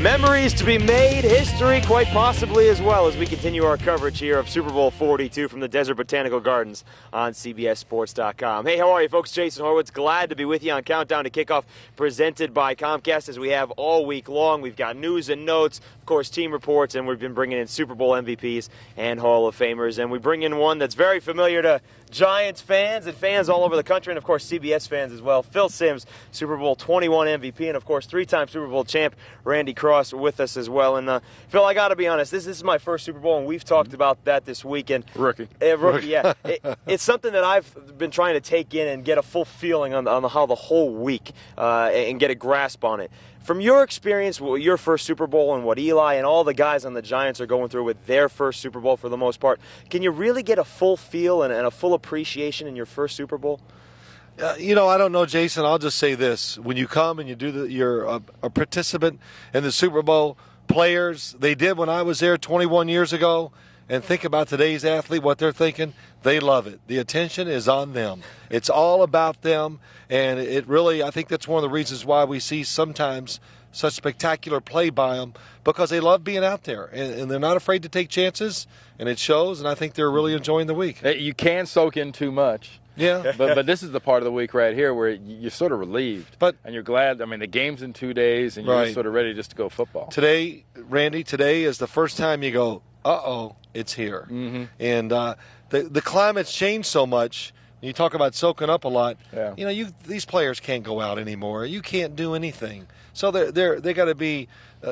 Memories to be made, history quite possibly as well, as we continue our coverage here of Super Bowl 42 from the Desert Botanical Gardens on CBSSports.com. Hey, how are you, folks? Jason Horowitz, glad to be with you on Countdown to Kickoff, presented by Comcast, as we have all week long. We've got news and notes, of course, team reports, and we've been bringing in Super Bowl MVPs and Hall of Famers. And we bring in one that's very familiar to Giants fans and fans all over the country, and, of course, CBS fans as well. Phil Simms, Super Bowl 21 MVP, and, of course, three-time Super Bowl champ Randy Cross with us as well. And, Phil, I got to be honest, this is my first Super Bowl, and we've talked about that this weekend. Rookie, yeah. It's something that I've been trying to take in and get a full feeling on how the whole week and get a grasp on it. From your experience, your first Super Bowl and what Eli and all the guys on the Giants are going through with their first Super Bowl for the most part, can you really get a full feel and a full appreciation in your first Super Bowl? I don't know, Jason. I'll just say this. When you come and you you're a participant in the Super Bowl, players, they did when I was there 21 years ago, and think about today's athlete, what they're thinking. They love it. The attention is on them. It's all about them, and it really, I think that's one of the reasons why we see sometimes such spectacular play by them, because they love being out there, and they're not afraid to take chances, and it shows, and I think they're really enjoying the week. You can soak in too much. Yeah. But this is the part of the week right here where you're sort of relieved. And you're glad. I mean, the game's in 2 days, and you're sort of ready just to go football. Today, Randy, is the first time you go, uh-oh, it's here. Mm-hmm. And the climate's changed so much. You talk about soaking up a lot. Yeah. These players can't go out anymore. You can't do anything. So they got to be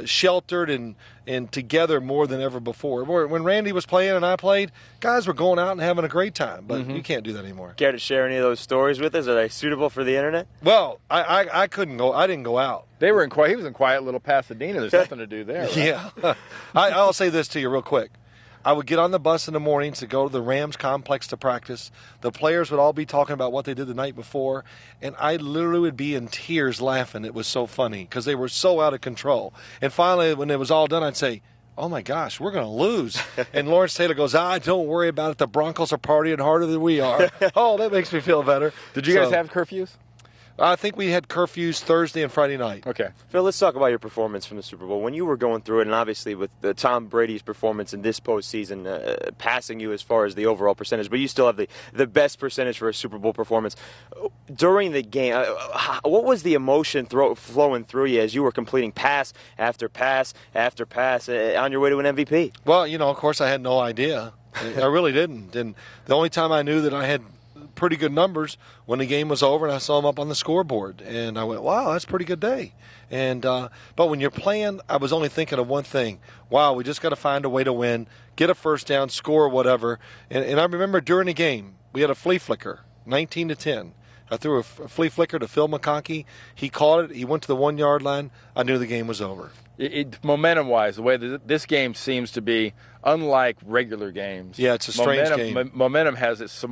sheltered and together more than ever before. When Randy was playing and I played, guys were going out and having a great time, but you can't do that anymore. Care to share any of those stories with us? Are they suitable for the internet? Well, I couldn't go. I didn't go out. He was in quiet little Pasadena. There's nothing to do there. Right? Yeah. I'll say this to you real quick. I would get on the bus in the mornings to go to the Rams complex to practice. The players would all be talking about what they did the night before, and I literally would be in tears laughing. It was so funny because they were so out of control. And finally, when it was all done, I'd say, oh, my gosh, we're going to lose. And Lawrence Taylor goes, don't worry about it. The Broncos are partying harder than we are. Oh, that makes me feel better. Did you guys have curfews? I think we had curfews Thursday and Friday night. Okay. Phil, let's talk about your performance from the Super Bowl. When you were going through it, and obviously with Tom Brady's performance in this postseason, passing you as far as the overall percentage, but you still have the best percentage for a Super Bowl performance. During the game, what was the emotion flowing through you as you were completing pass after pass after pass on your way to an MVP? Well, of course I had no idea. I really didn't. And the only time I knew that I had pretty good numbers when the game was over and I saw them up on the scoreboard, and I went, wow, that's a pretty good day. And but when you're playing, I was only thinking of one thing: wow, we just got to find a way to win, get a first down, score, whatever. And I remember during the game we had a flea flicker, 19-10. I threw a flea flicker to Phil McConkey. He caught it. He went to the 1 yard line. I knew the game was over. Momentum-wise, the way that this game seems to be, unlike regular games. Yeah, it's a strange game. Momentum has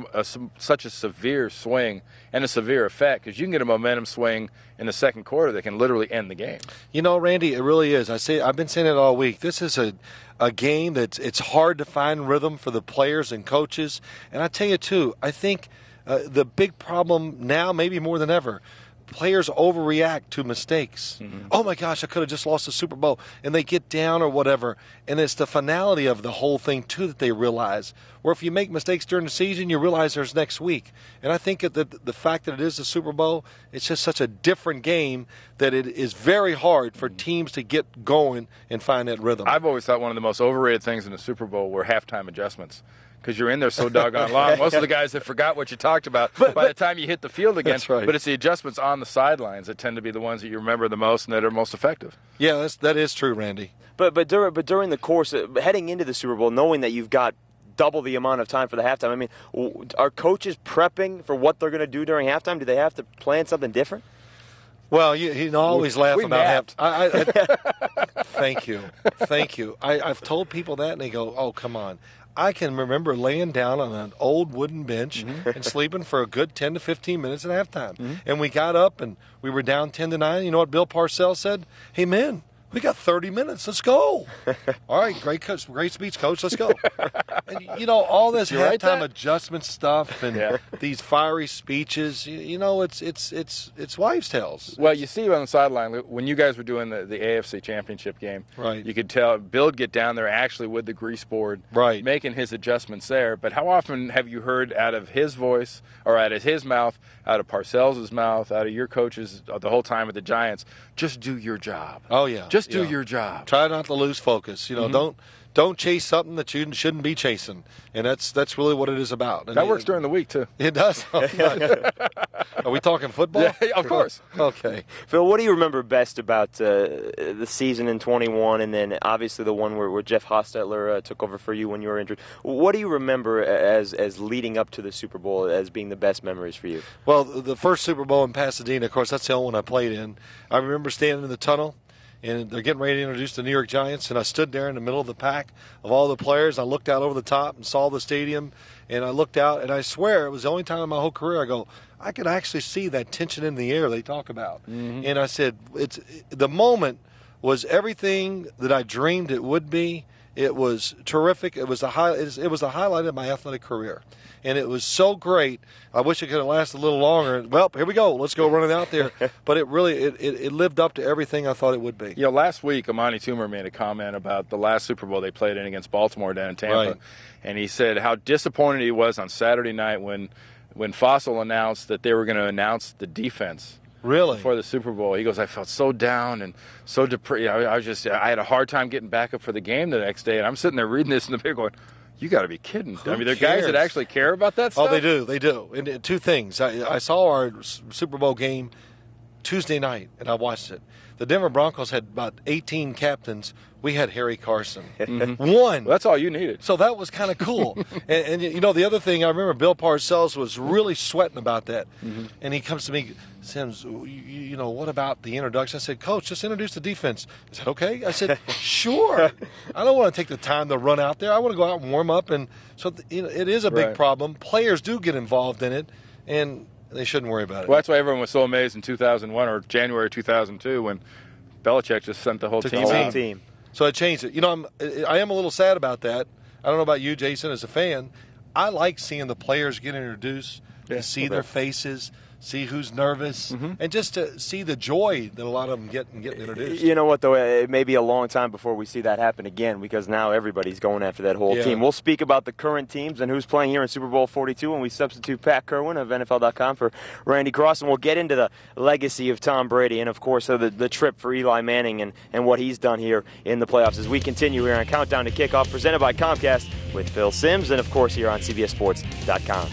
such a severe swing and a severe effect, because you can get a momentum swing in the second quarter that can literally end the game. Randy, it really is. I've been saying it all week. This is a game it's hard to find rhythm for the players and coaches. And I tell you, too, I think the big problem now, maybe more than ever, players overreact to mistakes. Mm-hmm. Oh, my gosh, I could have just lost the Super Bowl. And they get down or whatever. And it's the finality of the whole thing, too, that they realize. Where if you make mistakes during the season, you realize there's next week. And I think that the fact that it is the Super Bowl, it's just such a different game that it is very hard for teams to get going and find that rhythm. I've always thought one of the most overrated things in the Super Bowl were halftime adjustments, because you're in there so doggone long. Most of the guys that forgot what you talked about by the time you hit the field again. That's right. But it's the adjustments on the sidelines that tend to be the ones that you remember the most and that are most effective. Yeah, that is true, Randy. But during the course, heading into the Super Bowl, knowing that you've got double the amount of time for the halftime, I mean, are coaches prepping for what they're going to do during halftime? Do they have to plan something different? Well, you always laugh about halftime. Thank you. I've told people that, and they go, oh, come on. I can remember laying down on an old wooden bench and sleeping for a good 10 to 15 minutes at halftime. And we got up, and we were down 10-9. You know what Bill Parcells said? Hey, men, We got 30 minutes. Let's go. All right, great speech, Coach. Let's go. And, all this halftime adjustment stuff and these fiery speeches, it's wives' tales. Well, you see on the sideline, when you guys were doing the AFC Championship game, right. You could tell Bill would get down there actually with the grease board, right. making his adjustments there. But how often have you heard out of his voice or out of his mouth, out of Parcells' mouth, out of your coaches the whole time at the Giants, just do your job. Oh, yeah. Just do your job. Try not to lose focus. Don't chase something that you shouldn't be chasing, and that's really what it is about. And that works during the week too. It does. Are we talking football? Yeah, of course. Okay. Phil, what do you remember best about the season in 21, and then obviously the one where Jeff Hostetler took over for you when you were injured? What do you remember as leading up to the Super Bowl as being the best memories for you? Well, the first Super Bowl in Pasadena, of course, that's the only one I played in. I remember standing in the tunnel, and they're getting ready to introduce the New York Giants, and I stood there in the middle of the pack of all the players. I looked out over the top and saw the stadium, and I looked out, and I swear it was the only time in my whole career I could actually see that tension in the air they talk about. Mm-hmm. And I said, the moment was everything that I dreamed it would be. It was terrific. It was a highlight of my athletic career. And it was so great. I wish it could have lasted a little longer. Well, here we go. Let's go running out there. But it really it lived up to everything I thought it would be. Last week, Amani Toomer made a comment about the last Super Bowl they played in against Baltimore down in Tampa. Right. And he said how disappointed he was on Saturday night when Fossil announced that they were going to announce the defense. Really? Before the Super Bowl. He goes, I felt so down and so depressed. I had a hard time getting back up for the game the next day. And I'm sitting there reading this in the paper going, you got to be kidding. Who there are cares? guys that actually care about that stuff. Oh, they do. And two things. I saw our Super Bowl game Tuesday night, and I watched it. The Denver Broncos had about 18 captains. We had Harry Carson. Mm-hmm. One. Well, that's all you needed. So that was kind of cool. and the other thing, I remember Bill Parcells was really sweating about that. Mm-hmm. And he comes to me, Sims, what about the introduction? I said, Coach, just introduce the defense. He said, okay. I said, sure. I don't want to take the time to run out there. I want to go out and warm up. And so it is a big problem. Players do get involved in it, and they shouldn't worry about it. Well, that's why everyone was so amazed in 2001 or January 2002 when Belichick just sent the whole team out. So it changed it. I am a little sad about that. I don't know about you, Jason, as a fan. I like seeing the players get introduced, to see their faces, see who's nervous, and just to see the joy that a lot of them get in getting introduced. You know what, though? It may be a long time before we see that happen again because now everybody's going after that whole team. We'll speak about the current teams and who's playing here in Super Bowl 42 when we substitute Pat Kerwin of NFL.com for Randy Cross, and we'll get into the legacy of Tom Brady and, of course, the trip for Eli Manning and what he's done here in the playoffs as we continue here on Countdown to Kickoff, presented by Comcast with Phil Simms and, of course, here on CBSSports.com.